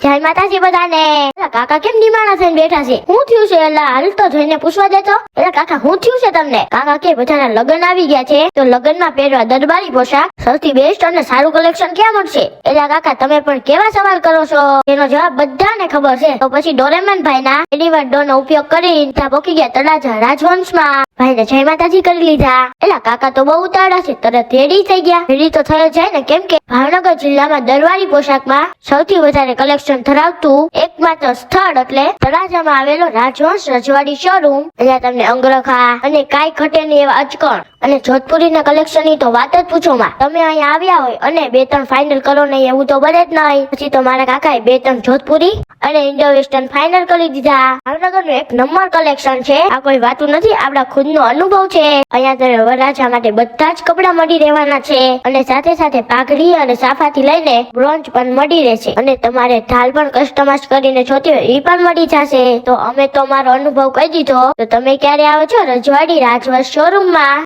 જય માતાજી બધાને. એલા કાકા કેમ નિમાણા થઈને બેઠા છે? શું થયું છે? એલા હાલ તો જોઈને પૂછવા દેતો. એલા કાકા શું થયું છે તમને? કાકા કે બધાના લગ્ન આવી ગયા છે તો લગ્નમાં પહેરવા દરબારી પોશાક સૌથી બેસ્ટ અને સારું કલેક્શન ક્યાં મળશે? એલા કાકા તમે પણ કેવા સવાલ કરો છો? એનો જવાબ બધાને ખબર છે. તો પછી ડોરેમોન ભાઈના એનિવર ડોનો ઉપયોગ કરીને ત્યાં પોકી ગયા તળાજા રાજવંશમાં. ભાઈને જય માતાજી કરી લીધા. એલા કાકા તો બહુ ઉતાવળા છે, તરત રેડી થઈ ગયા. રેડી તો થયો જાય ને, કેમ કે ભાવનગર જિલ્લામાં દરબારી પોશાકમાં સૌથી વધારે કલેક્શન ધરાવતું એકમાત્ર સ્થળ એટલે તળાજામાં આવેલો રાજવંશ રજવાડી શોરૂમ. અહીંયા તમને અંગરખા અને કાંઈ ઘટે નહીં એવા અચકણ અને જોધપુરીના કલેક્શનની તો વાત જ પૂછો માં. તમે અહીંયા આવ્યા હોય અને 2-3 ફાઇનલ કરો નહીં એવું તો બને જ નહીં. પછી તો મારા કાકાએ 2-3 જોધપુરી અને ઇન્ડો વેસ્ટર્ન ફાઇનલ કરી દીધા. ભાવનગરનું એક નંબર કલેક્શન છે. આ કોઈ વાતું નથી, આપડા ખુદનો અનુભવ છે. અહીંયા તમે વરરાજા માટે બધા જ કપડા મળી રહેવાના છે અને સાથે સાથે પાઘડી અને સાફાથી લઈને બ્રોન્ચ પણ મળી રહેશે અને તમારે ઢાલ પણ કસ્ટમાઇઝ કરીને જોતી હોય એ પણ મળી જશે. તો અમે તો મારો અનુભવ કહી દીધો. તો તમે ક્યારે આવો છો રજવાડી રાજવંશ શોરૂમમાં?